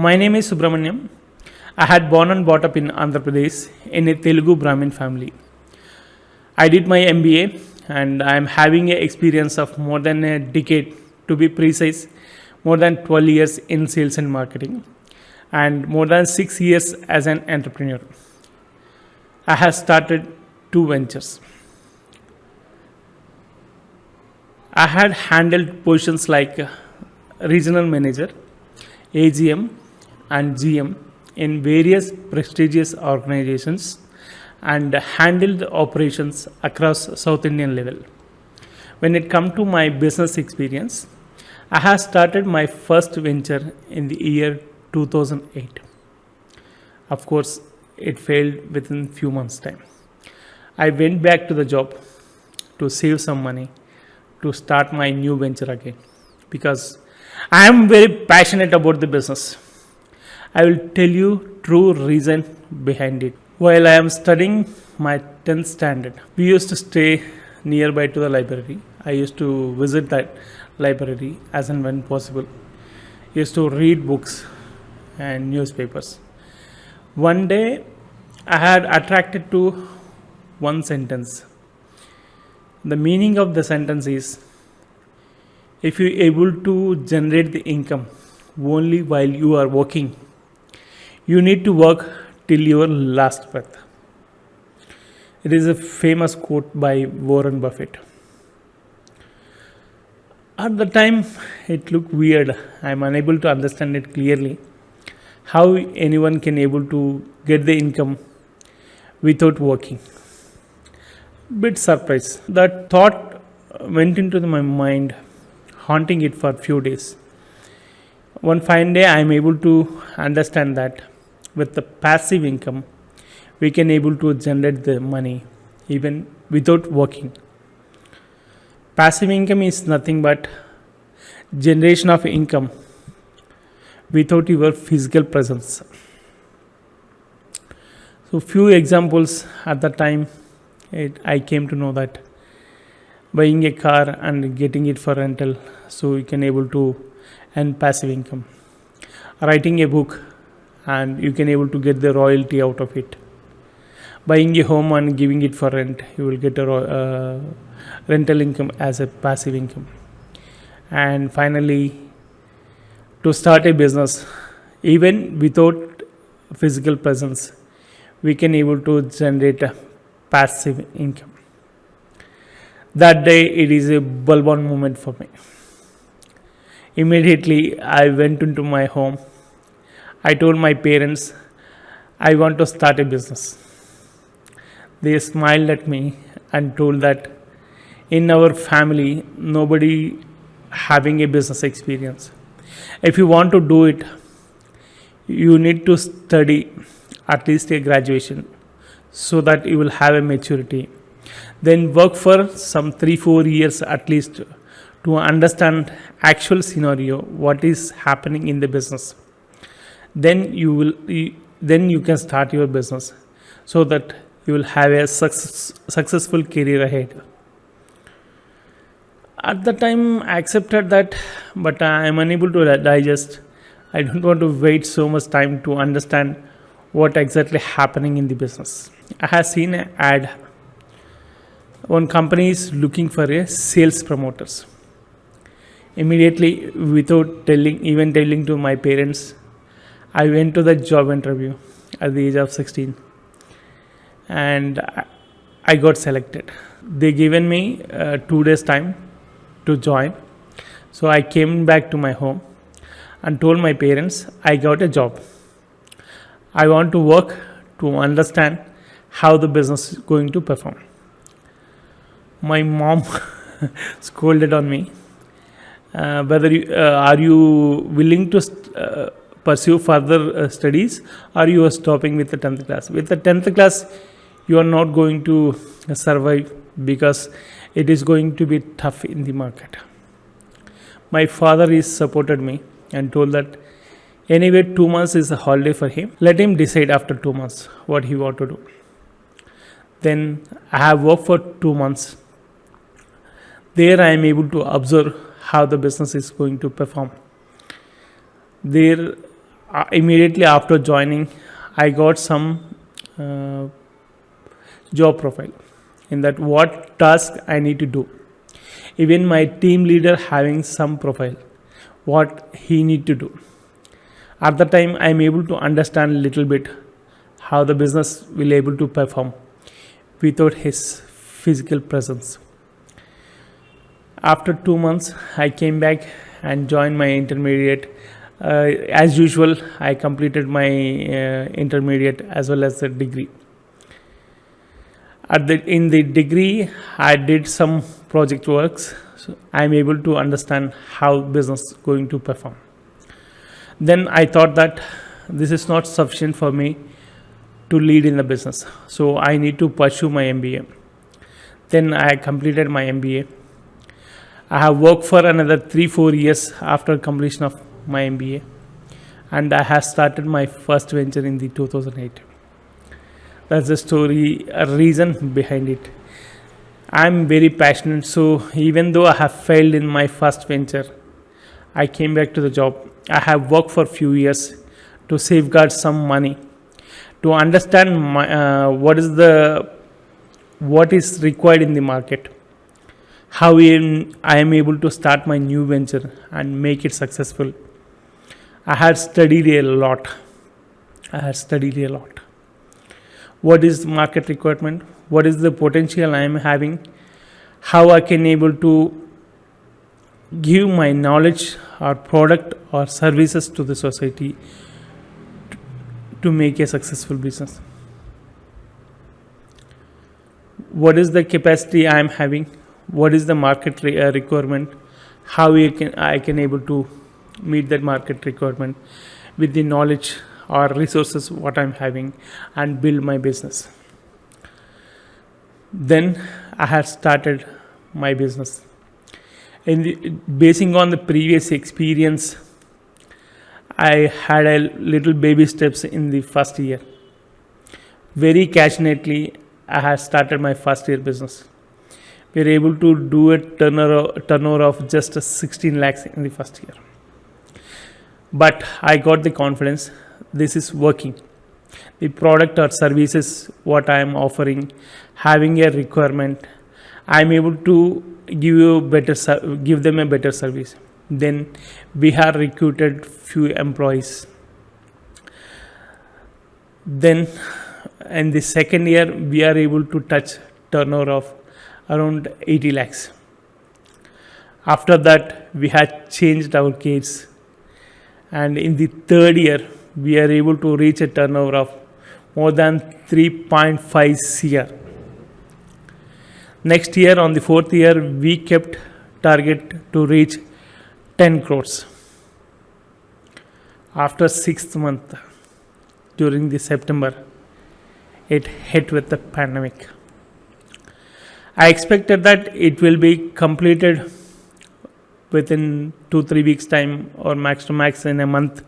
My name is Subramaniam. I had born and brought up in Andhra Pradesh in a Telugu Brahmin family. I did my MBA and I am having an experience of more than a decade, to be precise, more than 12 years in sales and marketing, and more than 6 years as an entrepreneur. I have started 2 ventures. I had handled positions like regional manager, AGM, and GM in various prestigious organizations and handled operations across South Indian level. When it comes to my business experience, I have started my first venture in the year 2008. Of course, it failed within few months time. I went back to the job to save some money to start my new venture again because I am very passionate about the business. I will tell you true reason behind it. While I am studying my 10th standard, we used to stay nearby to the library. I used to visit that library as and when possible. Used to read books and newspapers. One day I had attracted to one sentence. The meaning of the sentence is, if you are able to generate the income only while you are working, you need to work till your last breath. It is a famous quote by Warren Buffett. At the time, it looked weird. I am unable to understand it clearly. How anyone can able to get the income without working. Bit surprised. That thought went into my mind, haunting it for a few days. One fine day, I am able to understand that with the passive income, we can able to generate the money even without working. Passive income is nothing but generation of income without your physical presence. So few examples at the time, I came to know that buying a car and getting it for rental, so you can able to earn passive income. Writing a book and you can able to get the royalty out of it. Buying a home and giving it for rent, you will get a rental income as a passive income. And finally, to start a business, even without physical presence, we can able to generate a passive income. That day, it is a bulb on moment for me. Immediately, I went into my home. I told my parents, I want to start a business. They smiled at me and told that in our family, nobody having a business experience. If you want to do it, you need to study at least a graduation so that you will have a maturity. Then work for some 3-4 years at least to understand actual scenario, what is happening in the business. Then you can start your business so that you will have a successful career ahead. At the time, I accepted that, but I am unable to digest. I don't want to wait so much time to understand what exactly happening in the business. I have seen an ad. One company is looking for a sales promoters. Immediately, without telling to my parents, I went to the job interview at the age of 16 and I got selected. They given me 2 days time to join. So I came back to my home and told my parents I got a job. I want to work to understand how the business is going to perform. My mom scolded on me. Whether are you willing to pursue further studies, or you are stopping with the 10th class? With the 10th class, you are not going to survive because it is going to be tough in the market. My father is supported me and told that anyway 2 months is a holiday for him. Let him decide after 2 months what he want to do. Then I have worked for 2 months. There I am able to observe how the business is going to perform. There Immediately after joining, I got some uh, job profile in that what task I need to do. Even my team leader having some profile, what he need to do. At the time, I am able to understand a little bit how the business will able to perform without his physical presence. After 2 months, I came back and joined my intermediate. As usual, I completed my intermediate as well as the degree. In the degree, I did some project works. So I'm able to understand how business going to perform. Then I thought that this is not sufficient for me to lead in the business. So I need to pursue my MBA. Then I completed my MBA. I have worked for another 3-4 years after completion of my MBA, and I have started my first venture in the 2008. That's the story, a reason behind it. I'm very passionate, so even though I have failed in my first venture, I came back to the job. I have worked for few years to safeguard some money, to understand what is required in the market, how I am able to start my new venture and make it successful. I had studied a lot. What is market requirement? What is the potential I am having? How I can able to give my knowledge or product or services to the society to make a successful business. What is the capacity I am having? What is the market requirement? How I can able to meet that market requirement with the knowledge or resources what I'm having and build my business. Then I had started my business. Basing on the previous experience, I had a little baby steps in the first year. Very passionately, I had started my first year business. We were able to do a turnover of just 16 lakhs in the first year. But I got the confidence, this is working. The product or services what I am offering, having a requirement, I am able to give them a better service. Then we have recruited few employees. Then in the second year, we are able to touch turnover of around 80 lakhs. After that, we had changed our case, and in the third year, we are able to reach a turnover of more than 3.5 CR. Next year, on the fourth year, we kept target to reach 10 crores. After 6th month, during the September, it hit with the pandemic. I expected that it will be completed within 2-3 weeks time, or max to max in a month.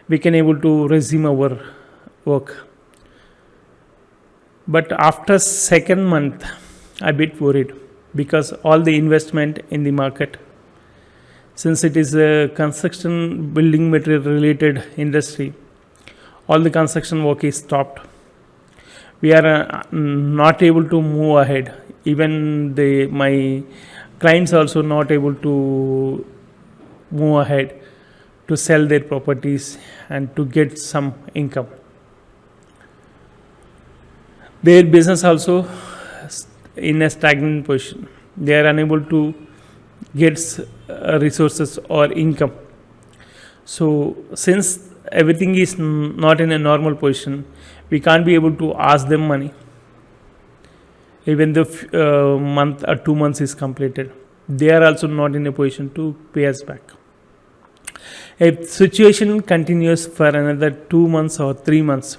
We can able to resume our work. But after second month, I bit worried because all the investment in the market, since it is a construction building material related industry, all the construction work is stopped. We are not able to move ahead. Even my clients also not able to move ahead to sell their properties and to get some income. Their business also in a stagnant position. They are unable to get resources or income. So since everything is not in a normal position, we can't be able to ask them money. Even the month or 2 months is completed, they are also not in a position to pay us back. If situation continues for another 2 months or 3 months,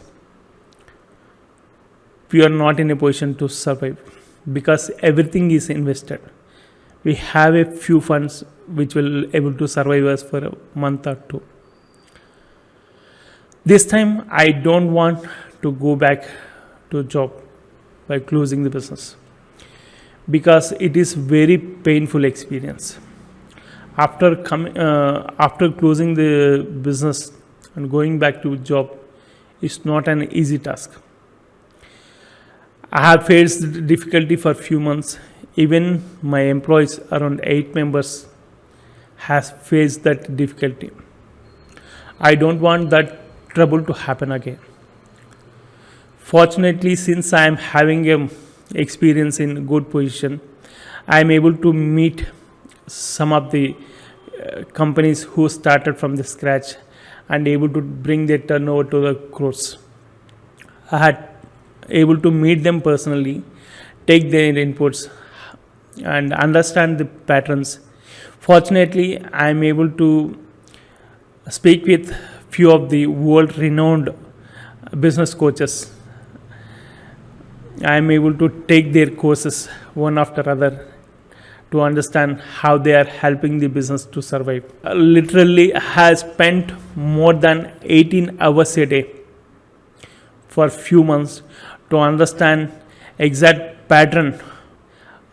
we are not in a position to survive because everything is invested. We have a few funds which will able to survive us for a month or two. This time I don't want to go back to job by closing the business because it is very painful experience. After closing the business, and going back to job is not an easy task. I have faced difficulty for few months. Even my employees, around 8 members, has faced that difficulty. I don't want that trouble to happen again. Fortunately, since I am having a experience in good position, I am able to meet some of the companies who started from the scratch and able to bring their turnover to the crores. I had able to meet them personally, take their inputs and understand the patterns. Fortunately, I am able to speak with few of the world renowned business coaches. I am able to take their courses one after other to understand how they are helping the business to survive. Literally has spent more than 18 hours a day for few months to understand exact pattern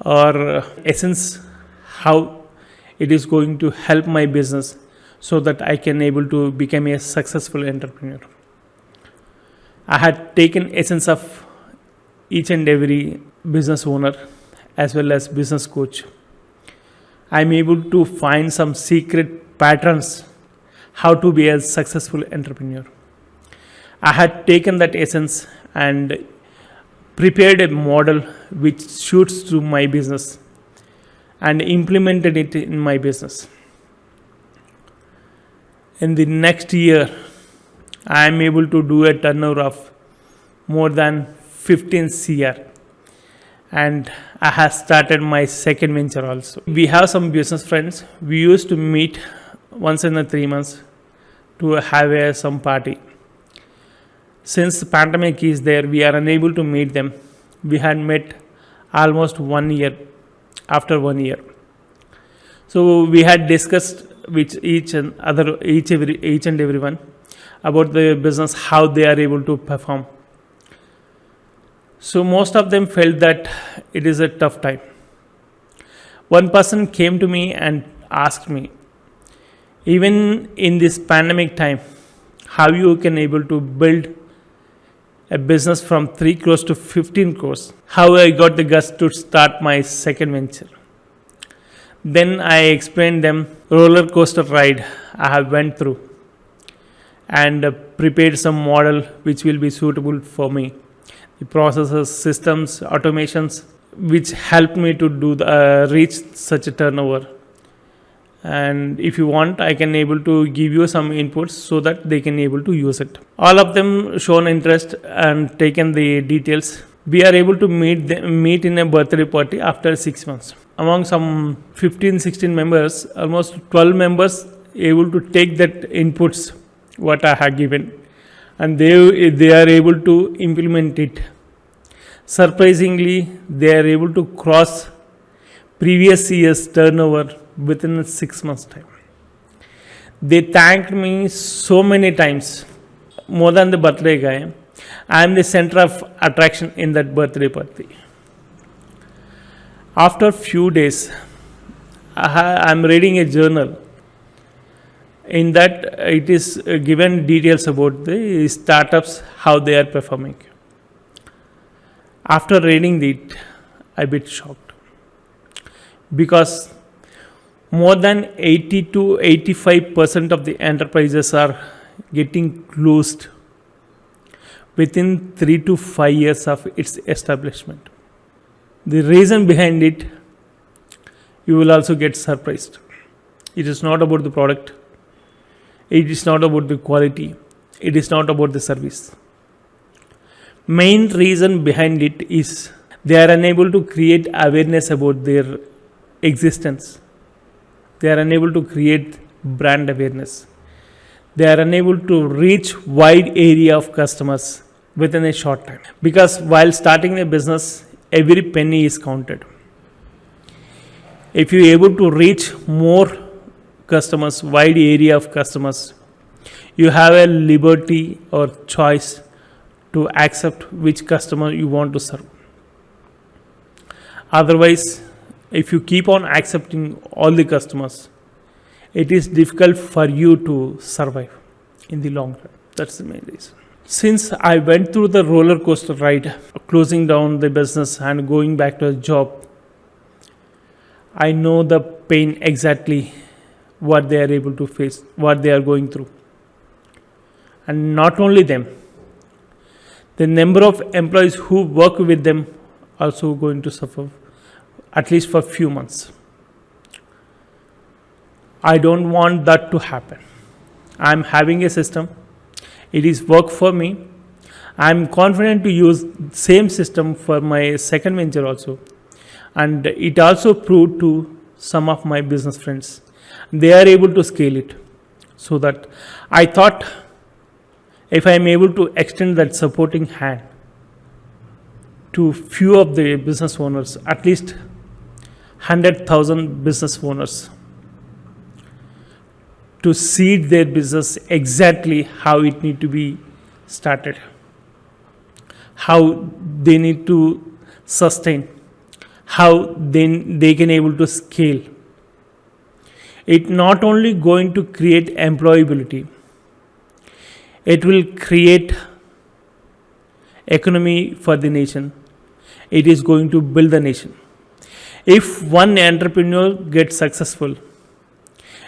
or essence how it is going to help my business so that I can able to become a successful entrepreneur. I had taken essence of each and every business owner as well as business coach. I am able to find some secret patterns how to be a successful entrepreneur. I had taken that essence and prepared a model which suits to my business and implemented it in my business. In the next year, I am able to do a turnover of more than 15 CR, and I have started my second venture also. We have some business friends. We used to meet once in a 3 months to have some party. Since the pandemic is there, we are unable to meet them. We had met almost 1 year. After 1 year, so we had discussed with each and everyone about the business, how they are able to perform. So most of them felt that it is a tough time. One person came to me and asked me, even in this pandemic time, how you can able to build a business from 3 crores to 15 crores. How I got the guts to start my second venture. Then I explained them roller coaster ride I have went through and prepared some model which will be suitable for me. The processes, systems, automations which helped me to do reach such a turnover. And if you want, I can able to give you some inputs so that they can able to use it. All of them shown interest and taken the details. We are able to meet in a birthday party after 6 months. Among some 15-16 members, almost 12 members able to take that inputs what I have given, and they are able to implement it. Surprisingly, they are able to cross previous year's turnover within 6 months time. They thanked me so many times, more than the birthday guy. I am the center of attraction in that birthday party. After few days, I am reading a journal. In that, it is given details about the startups, how they are performing. After reading it, I bit shocked because more than 80 to 85% of the enterprises are getting closed within 3 to 5 years of its establishment. The reason behind it, you will also get surprised. It is not about the product. It is not about the quality. It is not about the service. Main reason behind it is they are unable to create awareness about their existence. They are unable to create brand awareness. They are unable to reach wide area of customers within a short time. Because while starting a business, every penny is counted. If you are able to reach more customers, wide area of customers, you have a liberty or choice to accept which customer you want to serve. Otherwise, if you keep on accepting all the customers, it is difficult for you to survive. in the long run. That's the main reason. Since I went through the roller coaster ride, closing down the business and going back to a job, I know the pain exactly what they are able to face, what they are going through. And not only them, the number of employees who work with them also going to suffer, at least for a few months. I don't want that to happen. I'm having a system. It is work for me. I'm confident to use same system for my second venture also. And it also proved to some of my business friends. They are able to scale it. So that I thought if I am able to extend that supporting hand to few of the business owners, at least 100,000 business owners, to seed their business exactly how it need to be started, how they need to sustain, how they can able to scale. It not only going to create employability, it will create economy for the nation. It is going to build the nation. If one entrepreneur gets successful,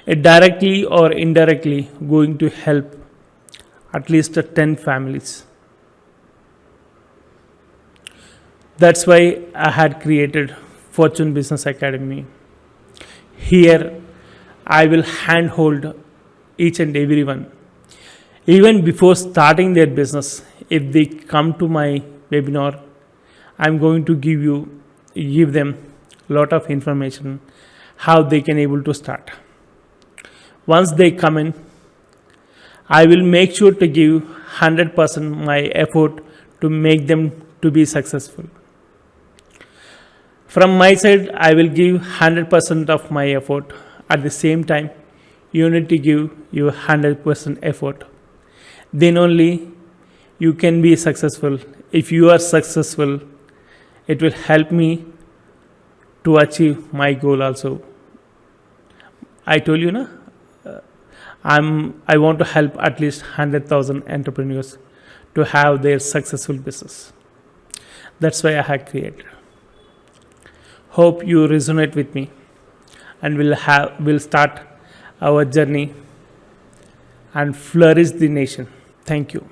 it directly or indirectly going to help at least 10 families. That's why I had created Fortune Business Academy. Here I will handhold each and everyone. Even before starting their business, if they come to my webinar, I'm going to give them a lot of information how they can able to start. Once they come in, I will make sure to give 100% my effort to make them to be successful. From my side, I will give 100% of my effort. At the same time, you need to give your 100% effort. Then only you can be successful. If you are successful, it will help me to achieve my goal also. I told you, na? I want to help at least 100,000 entrepreneurs to have their successful business. That's why I have created. Hope you resonate with me, and we'll start our journey and flourish the nation. Thank you.